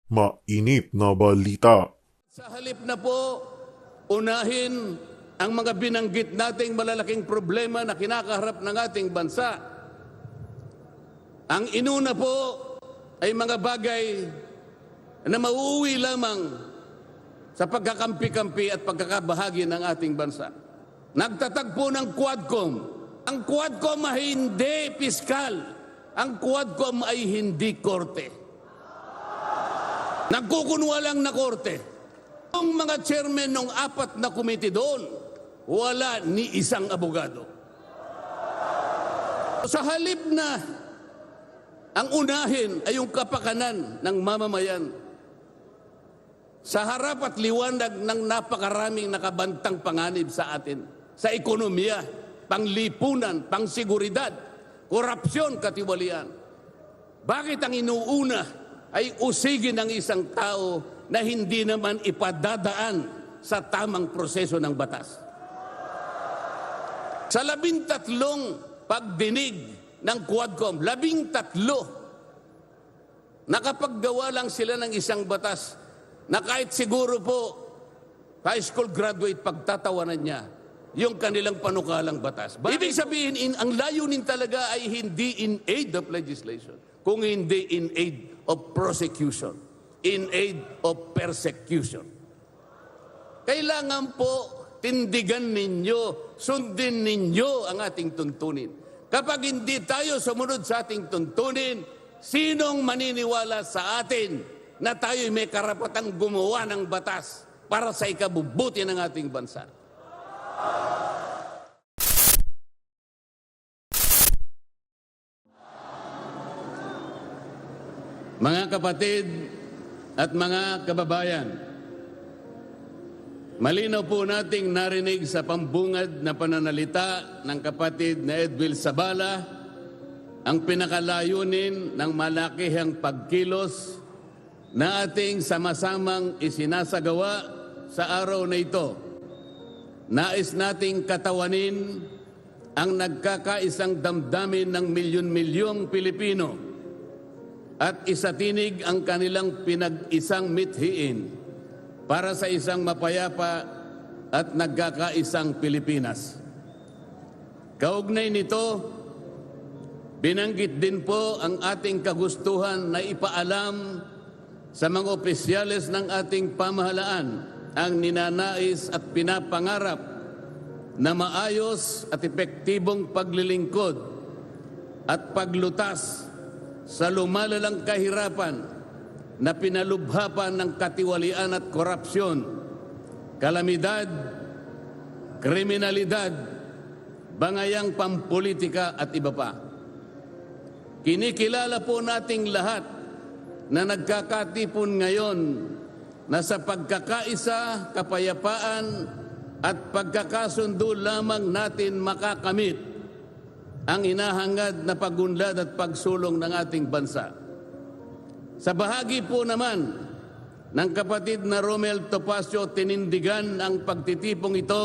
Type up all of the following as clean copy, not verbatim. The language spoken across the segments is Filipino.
Mainit na balita. Sa halip na po, unahin ang mga binanggit nating malalaking problema na kinakaharap ng ating bansa. Ang inuna po ay mga bagay na mauuwi lamang sa pagkakampi-kampi at pagkakabahagi ng ating bansa. Nagtatagpo ng Quadcom. Ang Quadcom ay hindi piskal. Ang Quadcom ay hindi korte. Nagkukunwa lang na korte. Ang mga chairman ng 4 na komite doon, wala ni isang abogado. Sa halip na ang unahin ay yung kapakanan ng mamamayan, sa harap at liwanag ng napakaraming nakabantang panganib sa atin, sa ekonomiya, panglipunan, pangsiguridad, korupsyon, katiwalian. Bakit ang inuuna ay usigin ng isang tao na hindi naman ipadadaan sa tamang proseso ng batas? Sa 13 pagdinig ng Quadcom, 13, nakapaggawa lang sila ng isang batas na kahit siguro po high school graduate pagtatawanan niya yung kanilang panukalang batas. Ibig sabihin, ang layunin talaga ay hindi in aid of legislation, kung hindi in aid of prosecution, in aid of persecution. Kailangan po tindigan ninyo, sundin ninyo ang ating tuntunin. Kapag hindi tayo sumunod sa ating tuntunin, sinong maniniwala sa atin na tayo'y may karapatang gumawa ng batas para sa ikabubuti ng ating bansa? Mga kapatid at mga kababayan, malinaw po nating narinig sa pambungad na pananalita ng kapatid na Edwil Sabala ang pinakalayunin ng malakihang pagkilos na ating sama-samang isinasagawa sa araw na ito. Nais nating katawanin ang nagkakaisang damdamin ng milyon-milyong Pilipino at isatinig ang kanilang pinag-isang mithiin para sa isang mapayapa at nagkakaisang Pilipinas. Kaugnay nito, binanggit din po ang ating kagustuhan na ipaalam sa mga opisyales ng ating pamahalaan ang ninanais at pinapangarap na maayos at epektibong paglilingkod at paglutas sa lumalalang kahirapan na pinalubha ng katiwalian at korupsyon, kalamidad, kriminalidad, bangayang pampolitika at iba pa. Kinikilala po nating lahat na nagkakatipon ngayon na sa pagkakaisa, kapayapaan at pagkakasundo lamang natin makakamit ang hinahangad na pagunlad at pagsulong ng ating bansa. Sa bahagi po naman ng kapatid na Romel Topacio, tinindigan ang pagtitipong ito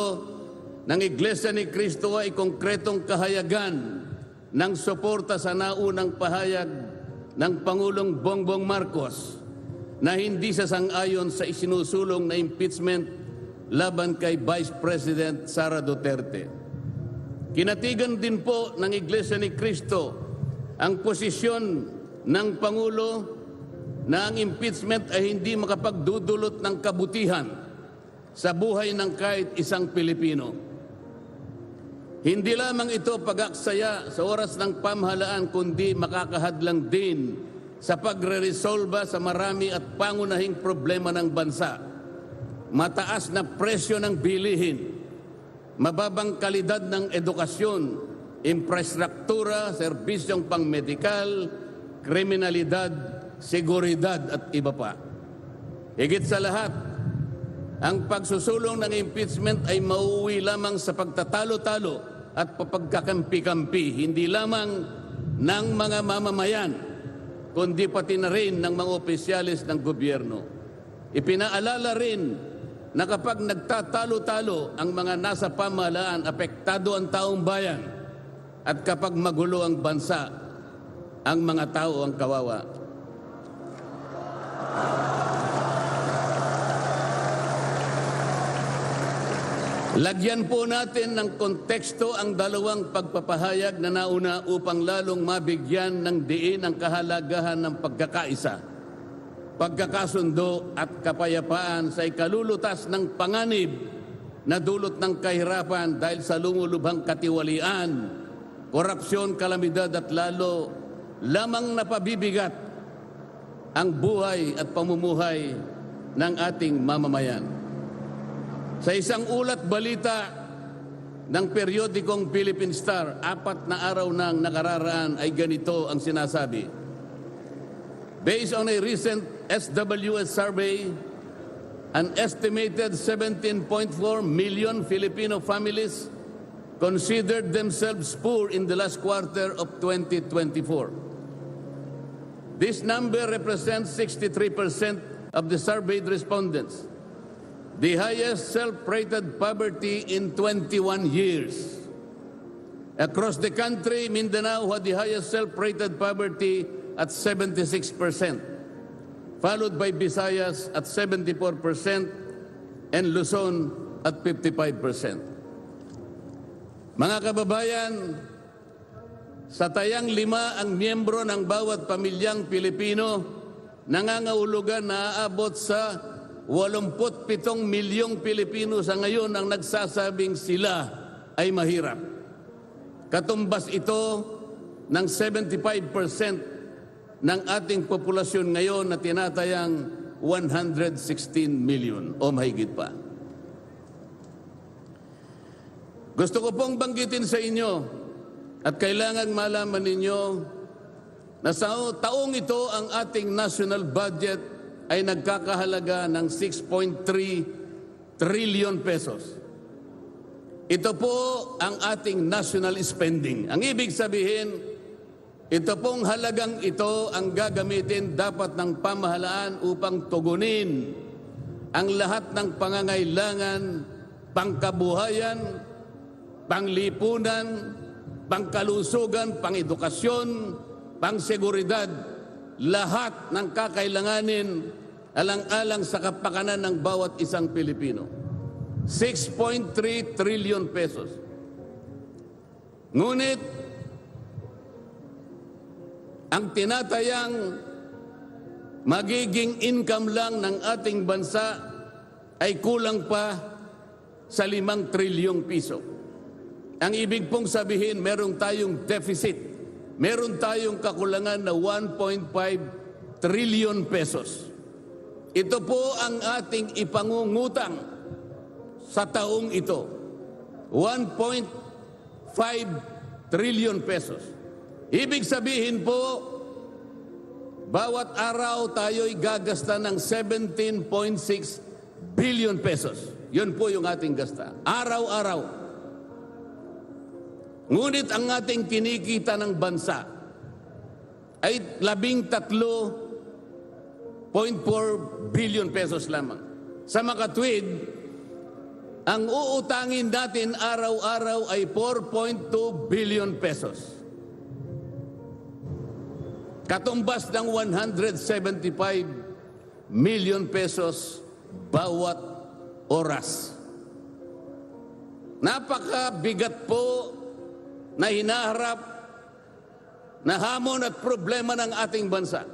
ng Iglesia ni Cristo ay konkretong kahayagan ng suporta sa naunang pahayag ng Pangulong Bongbong Marcos na hindi sasang-ayon sa isinusulong na impeachment laban kay Vice President Sara Duterte. Kinatigan din po ng Iglesia ni Cristo ang posisyon ng Pangulo na ang impeachment ay hindi makapagdudulot ng kabutihan sa buhay ng kahit isang Pilipino. Hindi lamang ito pag-aksaya sa oras ng pamahalaan, kundi makakahadlang din sa pagre-resolba sa marami at pangunahing problema ng bansa. Mataas na presyo ng bilihin, mababang kalidad ng edukasyon, infrastruktura, serbisyong pangmedikal, kriminalidad, seguridad at iba pa. Higit sa lahat, ang pagsusulong ng impeachment ay mauuwi lamang sa pagtatalo-talo at pagkakampi-kampi, hindi lamang ng mga mamamayan, kundi pati na rin ng mga opisyalis ng gobyerno. Ipinaalala rin na kapag nagtatalo-talo ang mga nasa pamahalaan, apektado ang taong bayan. At kapag magulo ang bansa, ang mga tao ang kawawa. Lagyan po natin ng konteksto ang dalawang pagpapahayag na nauna upang lalong mabigyan ng diin ang kahalagahan ng pagkakaisa, pagkakasundo at kapayapaan sa ikalulutas ng panganib na dulot ng kahirapan dahil sa lumulubhang katiwalian, korupsyon, kalamidad at lalo lamang napabibigat ang buhay at pamumuhay ng ating mamamayan. Sa isang ulat balita ng periodikong Philippine Star, 4 na araw nang nakararaan ay ganito ang sinasabi. Based on a recent SWS survey, an estimated 17.4 million Filipino families considered themselves poor in the last quarter of 2024. This number represents 63% of the surveyed respondents, the highest self-rated poverty in 21 years. Across the country, Mindanao had the highest self-rated poverty at 76%, followed by Visayas at 74% and Luzon at 55%. Mga kababayan, sa tayang 5 ang miyembro ng bawat pamilyang Pilipino, nangangahulugan na aabot sa 87 milyong Pilipino sa ngayon ang nagsasabing sila ay mahirap. Katumbas ito ng 75% ng ating populasyon ngayon na tinatayang 116 million o mahigit pa. Gusto ko pong banggitin sa inyo at kailangan malaman ninyo na sa taong ito ang ating national budget ay nagkakahalaga ng 6.3 trillion pesos. Ito po ang ating national spending. Ang ibig sabihin, ito pong halagang ito ang gagamitin dapat ng pamahalaan upang tugunin ang lahat ng pangangailangan, pangkabuhayan, panglipunan, pangkalusugan, pangedukasyon, pangseguridad, lahat ng kakailanganin alang-alang sa kapakanan ng bawat isang Pilipino. 6.3 trillion pesos. Ngunit, ang tinatayang magiging income lang ng ating bansa ay kulang pa sa 5 trilyong piso. Ang ibig pong sabihin, meron tayong deficit. Meron tayong kakulangan na 1.5 trillion pesos. Ito po ang ating ipangungutang sa taong ito. 1.5 trillion pesos. Ibig sabihin po, bawat araw tayo'y gagasta ng 17.6 billion pesos. Yun po yung ating gasta. Araw-araw. Ngunit ang ating kinikita ng bansa ay 13.4 billion pesos lamang. Sa makatwid, ang uutangin natin araw-araw ay 4.2 billion pesos. Katumbas ng 175 million pesos bawat oras. Napakabigat po na hinaharap na hamon at problema ng ating bansa.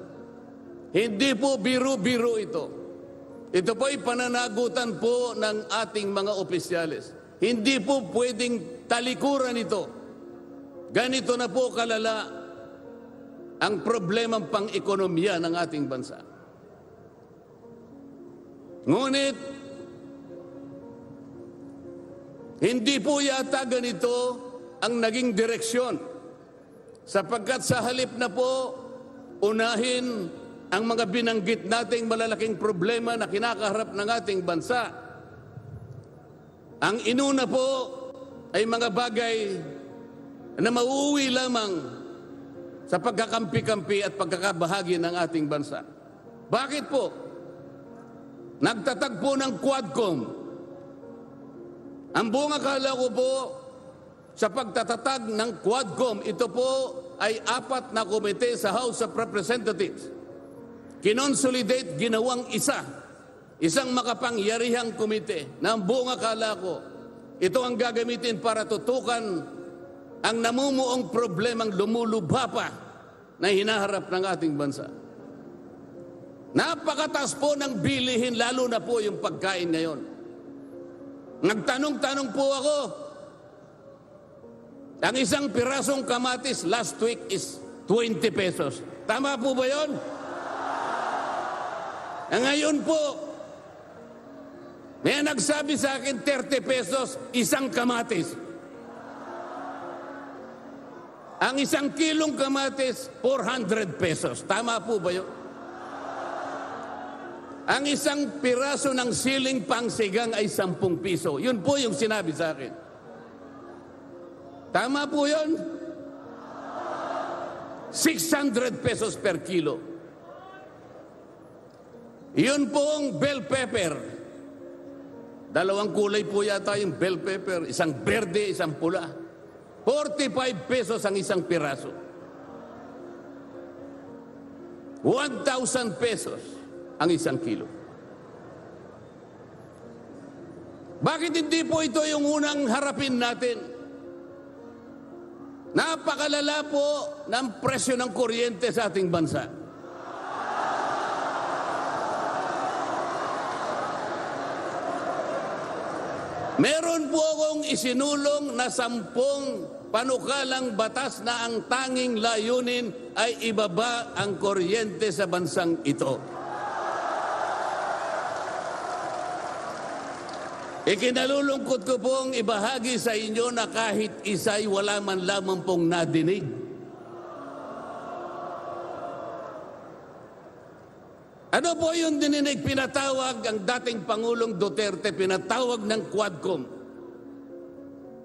Hindi po biro-biro ito. Ito po ay pananagutan po ng ating mga opisyales. Hindi po pwedeng talikuran ito. Ganito na po kalala ang problemang pang-ekonomiya ng ating bansa. Ngunit, hindi po yata ganito ang naging direksyon, sapagkat sa halip na po unahin ang mga binanggit nating malalaking problema na kinakaharap ng ating bansa, ang inuna po ay mga bagay na mauuwi lamang sa pagkakampi-kampi at pagkakabahagi ng ating bansa. Bakit po? Nagtatag po ng Quadcom. Ang buong akala ko po, sa pagtatatag ng Quadcom, ito po ay 4 na komite sa House of Representatives. Kinonsolidate, ginawang isang makapangyarihang komite na ang buong akala ko ito ang gagamitin para tutukan ang namumuong problemang lumulubha pa na hinaharap ng ating bansa. Napakataas po ng bilihin, lalo na po yung pagkain ngayon. Nagtanong-tanong po ako, ang isang pirasong kamatis last week is 20 pesos. Tama po ba yun? Ngayon po, may nagsabi sa akin 30 pesos isang kamatis. Ang isang kilong kamatis, 400 pesos. Tama po ba yun? Ang isang piraso ng siling pangsigang ay 10 piso. Yun po yung sinabi sa akin. Tama po yun? 600 pesos per kilo. Yun pong bell pepper. Dalawang kulay po yata yung bell pepper. Isang berde, isang pula. 45 pesos ang isang piraso. 1,000 pesos ang isang kilo. Bakit hindi po ito yung unang harapin natin? Napakalala po ng presyo ng kuryente sa ating bansa. Meron po akong isinulong na 10 panukalang batas na ang tanging layunin ay ibaba ang kuryente sa bansang ito. Ikinalulungkot ko pong ibahagi sa inyo na kahit isa'y wala man lamang pong nadinig. Ano po yung dininig? Pinatawag ang dating Pangulong Duterte, pinatawag ng Quadcom.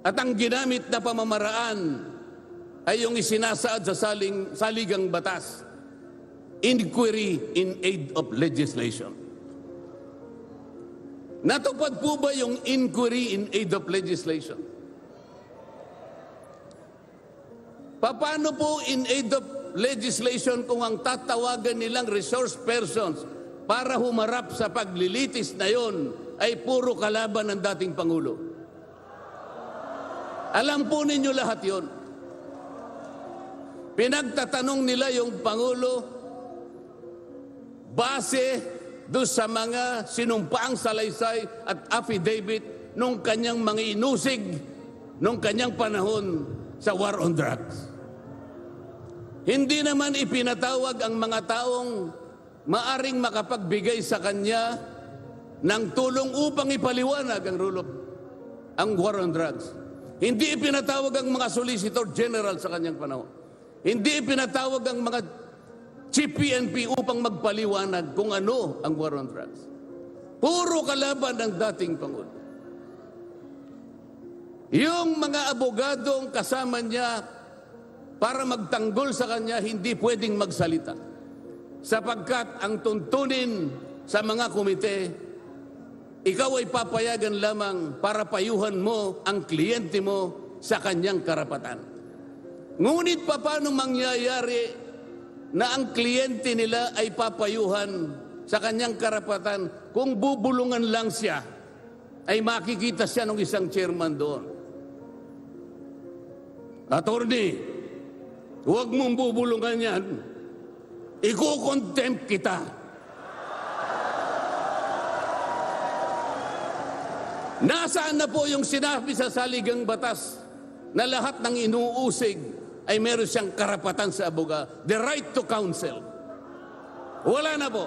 At ang ginamit na pamamaraan ay yung isinasaad sa saligang batas, Inquiry in Aid of Legislation. Natupad po ba yung Inquiry in Aid of Legislation? Paano po in aid of legislation kung ang tatawagan nilang resource persons para humarap sa paglilitis na yon ay puro kalaban ng dating Pangulo? Alam po ninyo lahat yon. Pinagtatanong nila yung Pangulo base doon sa mga sinumpaang salaysay at affidavit nung kanyang mga inusig nung kanyang panahon sa war on drugs. Hindi naman ipinatawag ang mga taong maaring makapagbigay sa kanya ng tulong upang ipaliwanag ang war on drugs. Hindi ipinatawag ang mga Solicitor General sa kanyang panahon. Hindi ipinatawag ang mga Chief PNP upang magpaliwanag kung ano ang war on drugs. Puro kalaban ng dating Pangulo. Yung mga abogadong kasama niya para magtanggol sa kanya, hindi pwedeng magsalita. Sapagkat ang tuntunin sa mga komite, ikaw ay papayagan lamang para payuhan mo ang kliyente mo sa kanyang karapatan. Ngunit paano mangyayari na ang kliyente nila ay papayuhan sa kanyang karapatan kung bubulungan lang siya, ay makikita siya ng isang chairman doon. Attorney, huwag mong bubulungan yan. Iko-contempt kita. Nasaan na po yung sinabi sa saligang batas na lahat ng inuusig ay meron siyang karapatan sa aboga, the right to counsel. Wala na po.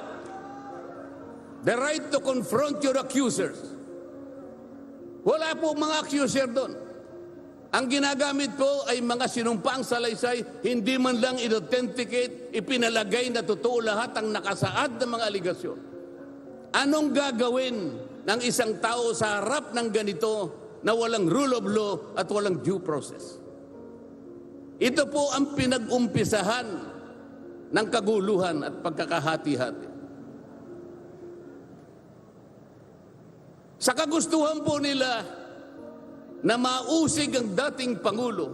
The right to confront your accusers. Wala po mga accuser doon. Ang ginagamit po ay mga sinumpaang salaysay, hindi man lang i-authenticate, ipinalagay na totoo lahat ang nakasaad ng mga aligasyon. Anong gagawin ng isang tao sa harap ng ganito na walang rule of law at walang due process? Ito po ang pinag-umpisahan ng kaguluhan at pagkakahati-hati. Sa kagustuhan po nila na mausig ang dating Pangulo,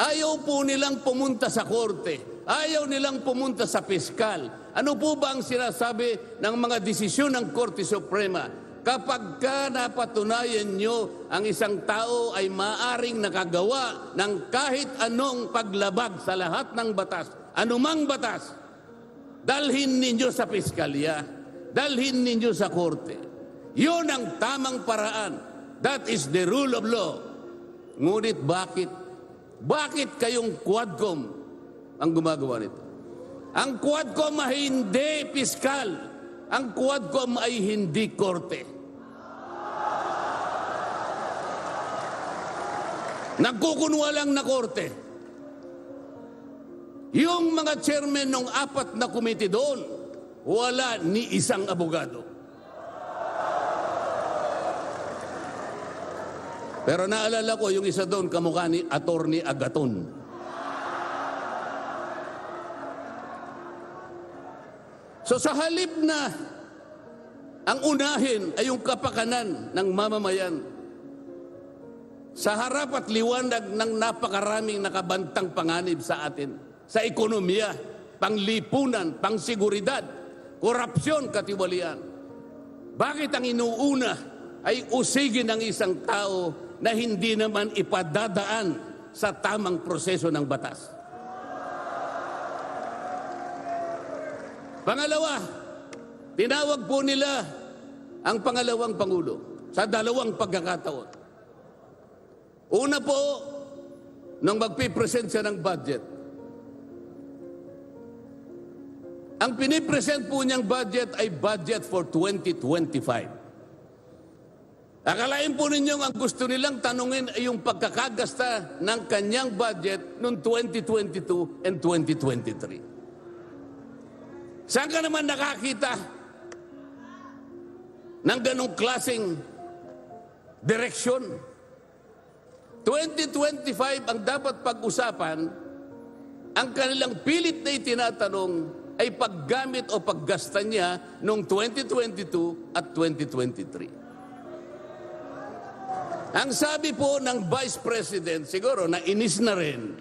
ayaw po nilang pumunta sa korte, ayaw nilang pumunta sa piskal. Ano po ba ang sinasabi ng mga desisyon ng Korte Suprema? kapag ka napatunayan nyo ang isang tao ay maaring nakagawa ng kahit anong paglabag sa lahat ng batas, anumang batas, dalhin ninyo sa piskalya, dalhin ninyo sa korte. Yun ang tamang paraan. That is the rule of law. Ngunit bakit? Bakit kayong Quadcom ang gumagawa nito? Ang Quadcom ay hindi piskal. Ang Quadcom ay hindi korte. Nagkukunwalang na korte. Yung mga chairman ng 4 na komite doon, wala ni isang abogado. Pero naalala ko yung isa doon, kamukha ni Attorney Agaton. So sa halip na ang unahin ay yung kapakanan ng mamamayan, sa harap at liwanag ng napakaraming nakabantang panganib sa atin, sa ekonomiya, panglipunan, pangsiguridad, korupsyon, katiwalian. Bakit ang inuuna ay usigin ng isang tao na hindi naman ipadadaan sa tamang proseso ng batas? Pangalawa, tinawag po nila ang pangalawang Pangulo sa 2 pagkakataon. Una po, nang magpipresent siya ng budget. Ang pinipresent po niyang budget ay budget for 2025. Akalain po ninyong ang gusto nilang tanungin ay yung pagkakagasta ng kanyang budget noong 2022 and 2023. Saan ka naman nakakita ng ganong klaseng direksyon? 2025 ang dapat pag-usapan, ang kanilang pilit na itinatanong ay paggamit o paggasta niya noong 2022 at 2023. Ang sabi po ng Vice President, siguro nainis na rin,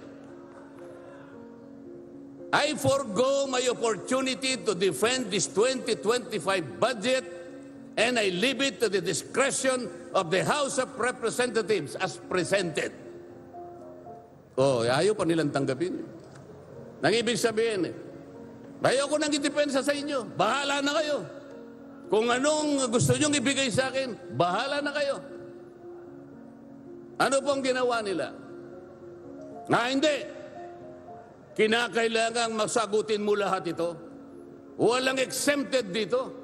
I forgo my opportunity to defend this 2025 budget and I leave it to the discretion of the House of Representatives as presented. Oh, ayaw pa nilang tanggapin. Nang ibig sabihin, ayaw ko nang itipensa sa inyo. Bahala na kayo. Kung anong gusto nyong ibigay sa akin, bahala na kayo. Ano pong ginawa nila? Hindi. Kinakailangang masagutin mo lahat ito. Walang exempted dito.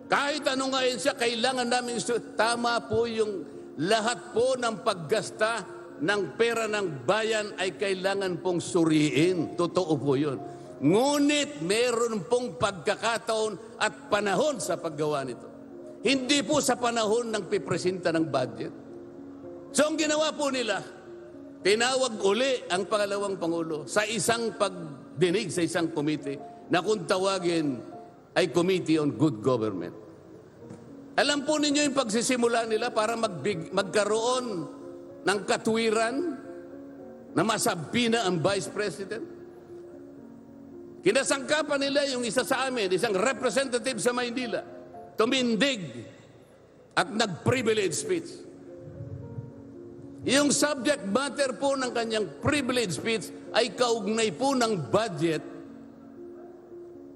Kahit ano nga yun siya, kailangan namin tama po yung lahat po ng paggasta ng pera ng bayan ay kailangan pong suriin. Totoo po yun. Ngunit meron pong pagkakataon at panahon sa paggawa nito. Hindi po sa panahon ng pipresenta ng budget. So ang ginawa po nila, tinawag uli ang pangalawang Pangulo sa isang pagdinig sa isang komite na kung tawagin ay Committee on Good Government. Alam po ninyo yung pagsisimula nila para magkaroon ng katwiran na masabi na ang Vice President? Kinasangkapan nila yung isa sa amin, isang representative sa Maynila, tumindig at nag-privilege speech. Yung subject matter po ng kanyang privilege speech ay kaugnay po ng budget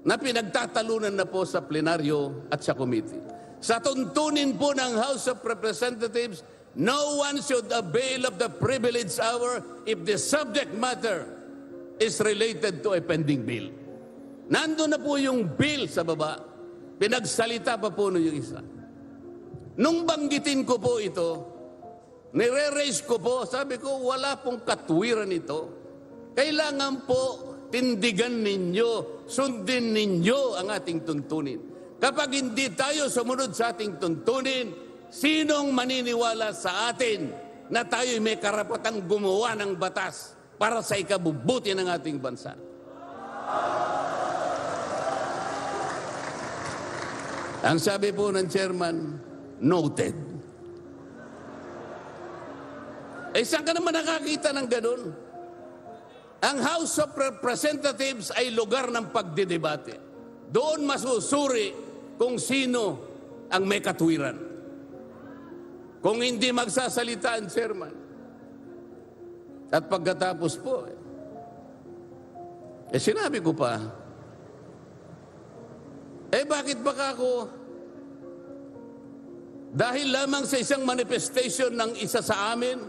na pinagtatalunan na po sa plenaryo at sa committee. Sa tuntunin po ng House of Representatives, no one should avail of the privilege hour if the subject matter is related to a pending bill. Nandun na po yung bill sa baba, pinagsalita pa po yung isa. Nung banggitin ko po ito, nire-raise ko po, sabi ko, wala pong katwiran ito. Kailangan po tindigan ninyo, sundin ninyo ang ating tuntunin. Kapag hindi tayo sumunod sa ating tuntunin, sinong maniniwala sa atin na tayo'y may karapatang gumawa ng batas para sa ikabubuti ng ating bansa? Ang sabi po ng chairman, noted. Saan ka naman nakakita ng ganun? Ang House of Representatives ay lugar ng pagdidebate. Doon masusuri kung sino ang may katwiran. Kung hindi magsasalita ang chairman. At pagkatapos po, sinabi ko pa, bakit baka ako, dahil lamang sa isang manifestation ng isa sa amin,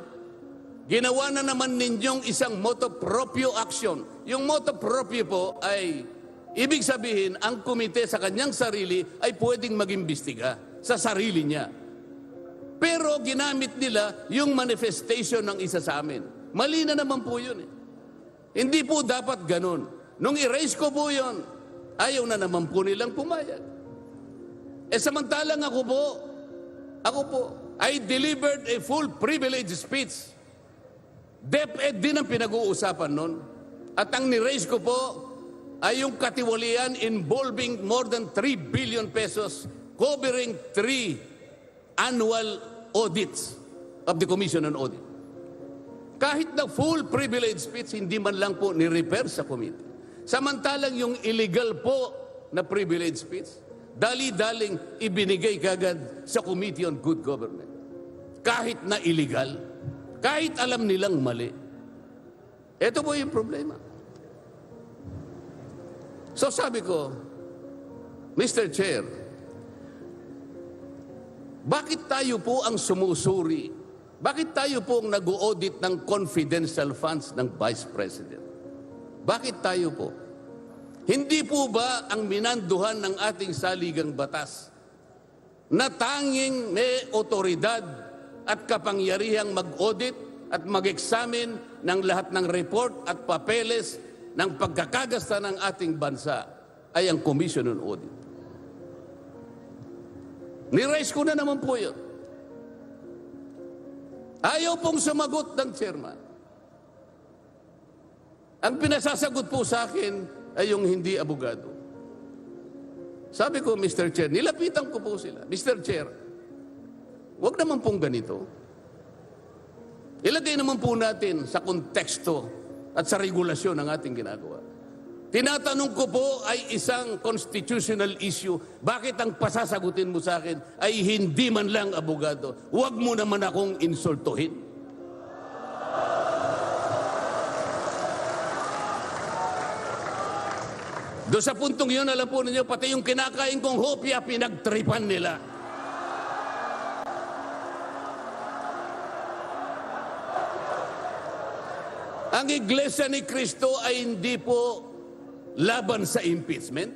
ginawa na naman ninyong isang motu proprio action. Yung motu proprio po ay, ibig sabihin, ang komite sa kanyang sarili ay pwedeng mag-imbestiga sa sarili niya. Pero ginamit nila yung manifestation ng isa sa amin. Mali na naman po yun. Hindi po dapat ganun. Nung i-raise ko po yun, ayaw na naman po nilang pumayag. Samantalang ako po, I delivered a full privilege speech. DepEd din ang pinag-uusapan nun. At ang ni-raise ko po ay yung katiwalian involving more than 3 billion pesos covering 3 annual audits of the Commission on Audit. Kahit na full privilege speech, hindi man lang po ni-repair sa committee. Samantalang yung illegal po na privilege speech, dali-daling ibinigay kagad sa Committee on Good Government. Kahit na illegal, kahit alam nilang mali. Ito po yung problema. So sabi ko, Mr. Chair, bakit tayo po ang sumusuri? Bakit tayo po ang nag-audit ng confidential funds ng Vice President? Bakit tayo po? Hindi po ba ang minanduhan ng ating saligang batas na tanging may otoridad at kapangyarihang mag-audit at mag-examine ng lahat ng report at papeles ng pagkakagasta ng ating bansa ay ang Commission on Audit? Ni-raise ko na naman po yun. Ayaw pong sumagot ng chairman. Ang pinasasagot po sa akin ay yung hindi abogado. Sabi ko, Mr. Chair, nilapitan ko po sila. Mr. Chair, huwag naman pong ganito. Ilagay naman po natin sa konteksto at sa regulasyon ng ating ginagawa. Tinatanong ko po ay isang constitutional issue. Bakit ang pasasagutin mo sa akin ay hindi man lang abogado? Huwag mo naman akong insultuhin. Doon sa puntong yun, alam po ninyo, pati yung kinakain kong hopya, pinagtripan nila. Ang Iglesia ni Cristo ay hindi po laban sa impeachment,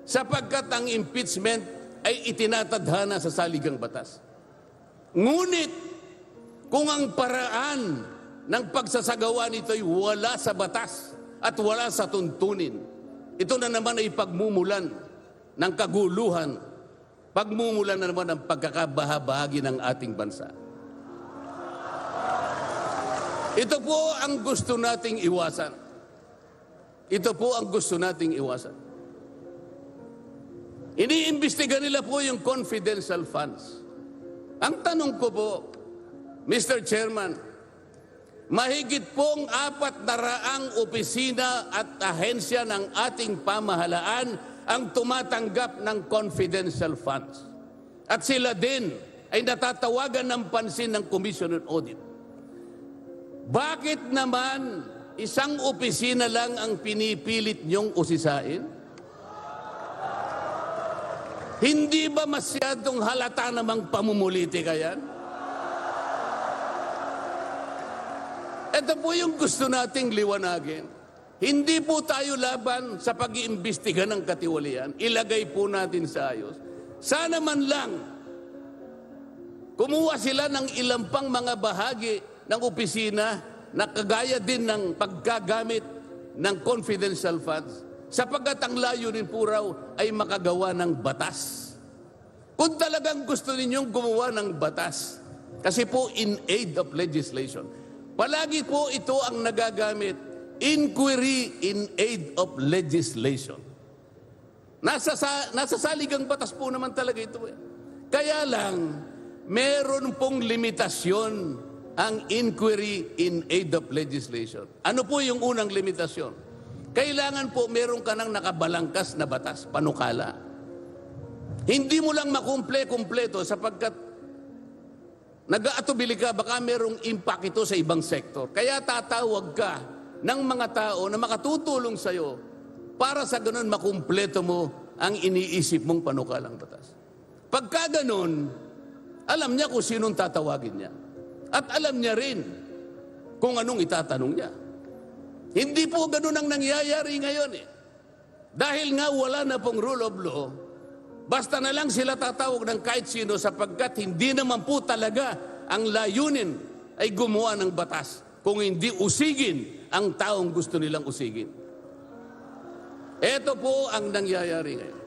sapagkat ang impeachment ay itinatadhana sa saligang batas. Ngunit, kung ang paraan ng pagsasagawa nito ay wala sa batas at wala sa tuntunin, ito na naman ay pagmumulan ng kaguluhan, pagmumulan na naman ng pagkakabahabahagi ng ating bansa. Ito po ang gusto nating iwasan. Ito po ang gusto nating iwasan. Iniimbestiga nila po yung confidential funds. Ang tanong ko po, Mr. Chairman, mahigit pong 400 opisina at ahensya ng ating pamahalaan ang tumatanggap ng confidential funds. At sila din ay natatawagan ng pansin ng Commission on Audit. Bakit naman isang opisina lang ang pinipilit niyong usisain? Hindi ba masyadong halata namang pamumuliti yan? Ito po yung gusto nating liwanagin. Hindi po tayo laban sa pag-iimbestiga ng katiwalian. Ilagay po natin sa ayos. Sana man lang, kumuha sila ng ilang pang mga bahagi ng opisina na kagaya din ng paggagamit ng confidential funds, sapagkat ang layunin po raw ay makagawa ng batas. Kung talagang gusto ninyong gumawa ng batas, kasi po in aid of legislation, palagi po ito ang nagagamit, inquiry in aid of legislation. Nasa saligang batas po naman talaga ito. Kaya lang, meron pong limitasyon ang inquiry in aid of legislation. Ano po yung unang limitasyon? Kailangan po meron ka ng nakabalangkas na batas, panukala. Hindi mo lang makumple-kumpleto sapagkat nag-aatubili ka, baka merong impact ito sa ibang sektor. Kaya tatawag ka ng mga tao na makatutulong sa'yo para sa ganun makumpleto mo ang iniisip mong panukalang batas. Pagka ganun, alam niya kung sinong tatawagin niya. At alam niya rin kung anong itatanong niya. Hindi po ganun ang nangyayari ngayon eh. Dahil nga wala na pong rule of law, basta na lang sila tatawag ng kahit sino sapagkat hindi naman po talaga ang layunin ay gumawa ng batas kung hindi usigin ang taong gusto nilang usigin. Ito po ang nangyayari ngayon.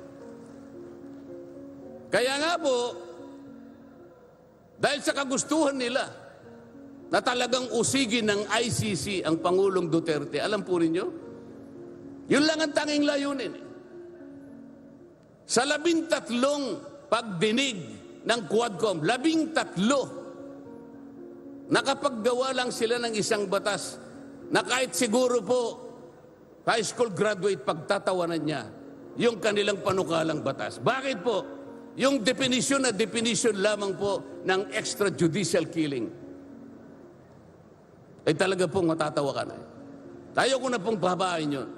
Kaya nga po, dahil sa kagustuhan nila na talagang usigin ng ICC ang Pangulong Duterte, alam po ninyo, yun lang ang tanging layunin. Sa 13 pagdinig ng Quadcom, 13, nakapaggawa lang sila ng isang batas na kahit siguro po high school graduate pagtatawanan niya yung kanilang panukalang batas. Bakit po? Yung definition na definition lamang po ng extrajudicial killing ay talaga pong matatawa ka na. Tayo ko na pong babain yun.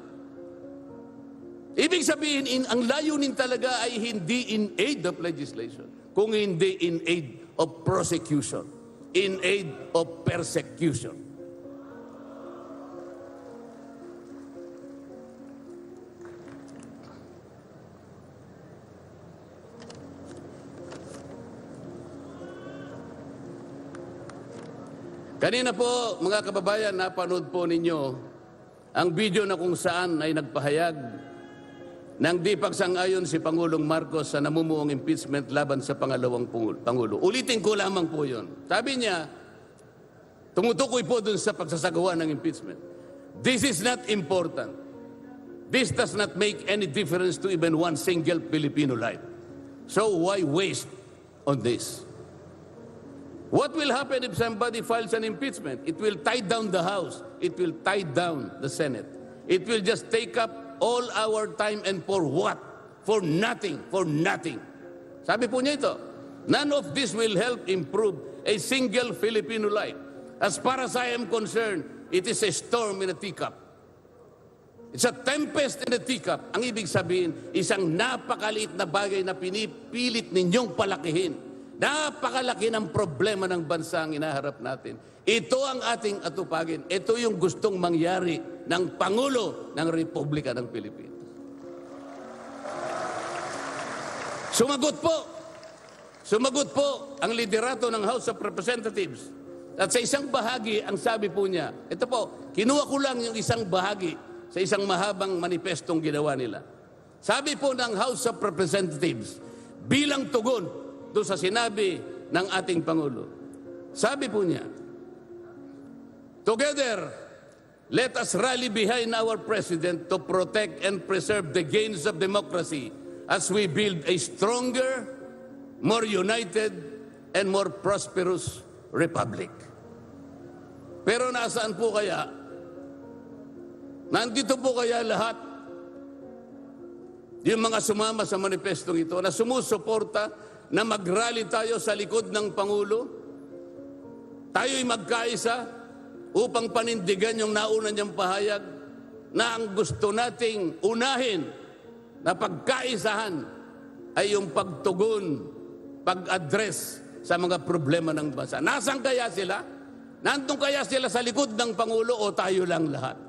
Ibig sabihin, ang layunin talaga ay hindi in aid of legislation, kung hindi in aid of prosecution, in aid of persecution. Kanina po, mga kababayan, napanood po ninyo ang video na kung saan ay nagpahayag ng di pagsang-ayon si Pangulong Marcos sa namumuong impeachment laban sa pangalawang Pangulo. Ulitin ko lamang po yun. Sabi niya, tumutukoy po dun sa pagsasagawa ng impeachment. This is not important. This does not make any difference to even one single Filipino life. So why waste on this? What will happen if somebody files an impeachment? It will tie down the House. It will tie down the Senate. It will just take up all our time and for what? For nothing. For nothing. Sabi po niya ito, none of this will help improve a single Filipino life. As far as I am concerned, it is a storm in a teacup. It's a tempest in a teacup. Ang ibig sabihin, isang napakaliit na bagay na pinipilit ninyong palakihin. Napakalaki ng problema ng bansa ang inaharap natin. Ito ang ating atupagin. Ito yung gustong mangyari ng Pangulo ng Republika ng Pilipinas. Sumagot po ang liderato ng House of Representatives. At sa isang bahagi, ang sabi po niya, ito po, kinuha ko lang yung isang bahagi sa isang mahabang manifestong ginawa nila. Sabi po ng House of Representatives, bilang tugon doon sa sinabi ng ating Pangulo. Sabi po niya, together, let us rally behind our President to protect and preserve the gains of democracy as we build a stronger, more united, and more prosperous republic. Pero nasaan po kaya? Nandito po kaya lahat yung mga sumama sa manifestong ito na sumusuporta na mag-rally tayo sa likod ng Pangulo, tayo'y magkaisa upang panindigan yung nauna niyang pahayag na ang gusto nating unahin na pagkaisahan ay yung pagtugon, pag-address sa mga problema ng bansa. Nasaan kaya sila? Nandun kaya sila sa likod ng Pangulo o tayo lang lahat?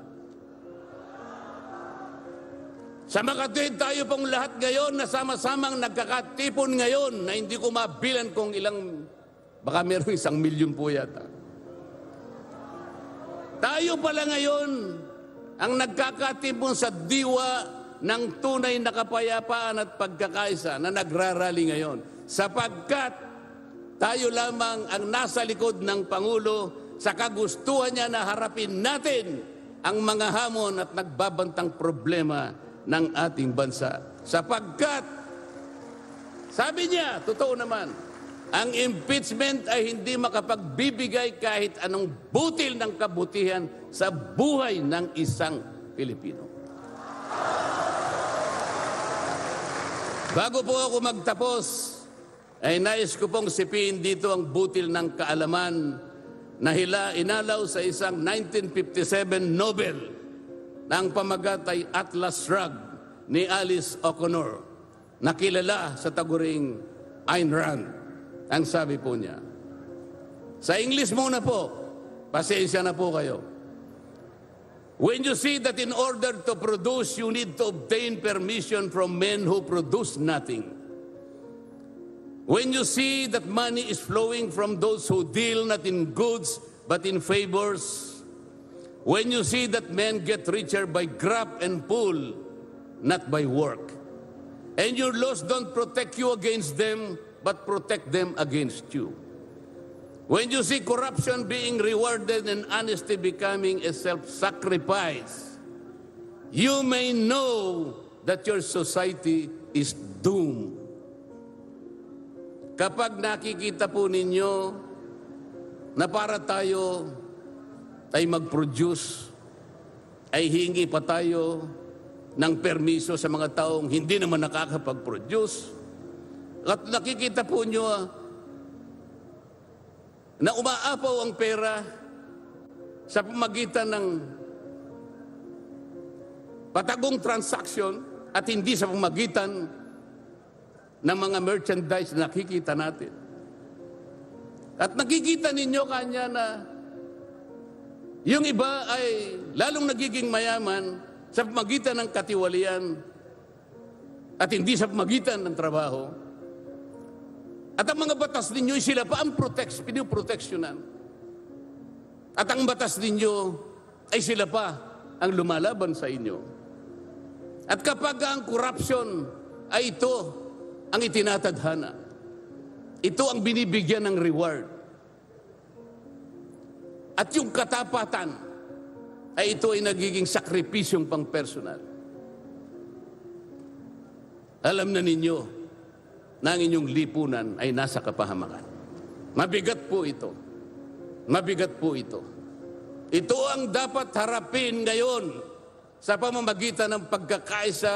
Sa makatuwid tayo pong lahat ngayon na sama-samang nagkakatipon ngayon na hindi ko mabilan kung ilang, baka meron 1 milyon po yata. Tayo pala ngayon ang nagkakatipon sa diwa ng tunay na kapayapaan at pagkakaisa na nagrarally ngayon. Sapagkat tayo lamang ang nasa likod ng Pangulo sa kagustuhan niya na harapin natin ang mga hamon at nagbabantang problema ng ating bansa. Sapagkat, sabi niya, totoo naman, ang impeachment ay hindi makapagbibigay kahit anong butil ng kabutihan sa buhay ng isang Pilipino. Bago po ako magtapos, ay nais ko pong sipin dito ang butil ng kaalaman na inalaw sa isang 1957 Nobel na ang pamagat ay Atlas Shrugged ni Alice O'Connor, na kilala sa taguring Ayn Rand. Ang sabi po niya, sa English muna po, pasensya na po kayo. When you see that in order to produce, you need to obtain permission from men who produce nothing. When you see that money is flowing from those who deal not in goods but in favors. When you see that men get richer by grab and pull, not by work. And your laws don't protect you against them, but protect them against you. When you see corruption being rewarded and honesty becoming a self-sacrifice, you may know that your society is doomed. Kapag nakikita po ninyo na para tayo ay mag-produce, ay hingi pa tayo ng permiso sa mga taong hindi naman nakakapag-produce, at nakikita po nyo na umaapaw ang pera sa pamagitan ng patagong transaction at hindi sa pamagitan ng mga merchandise na nakikita natin. At nakikita ninyo kanya na yung iba ay lalong nagiging mayaman sa pamagitan ng katiwalian at hindi sa pamagitan ng trabaho. At ang mga batas ninyo, sila pa ang pinoproteksyonan. At ang batas ninyo ay sila pa ang lumalaban sa inyo. At kapag ang corruption ay ito ang itinatadhana, ito ang binibigyan ng reward. At yung katapatan ay ito ay nagiging sakripisyong pang-personal. Alam na ninyo na ang inyong lipunan ay nasa kapahamakan. Mabigat po ito. Mabigat po ito. Ito ang dapat harapin ngayon sa pamamagitan ng pagkakaisa,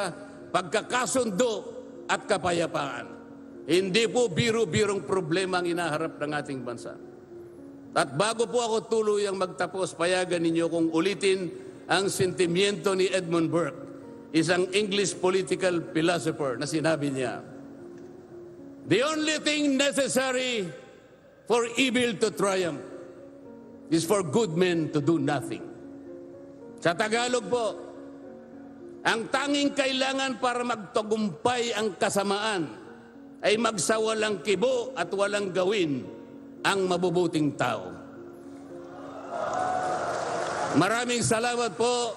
pagkakasundo at kapayapaan. Hindi po biro-birong problema ang inaharap ng ating bansa. At bago po ako tuluyang magtapos, payagan ninyo kung ulitin ang sentimiento ni Edmund Burke, isang English political philosopher, na sinabi niya, the only thing necessary for evil to triumph is for good men to do nothing. Sa Tagalog po, ang tanging kailangan para magtagumpay ang kasamaan ay magsawalang kibo at walang gawin ang mabubuting tao. Maraming salamat po.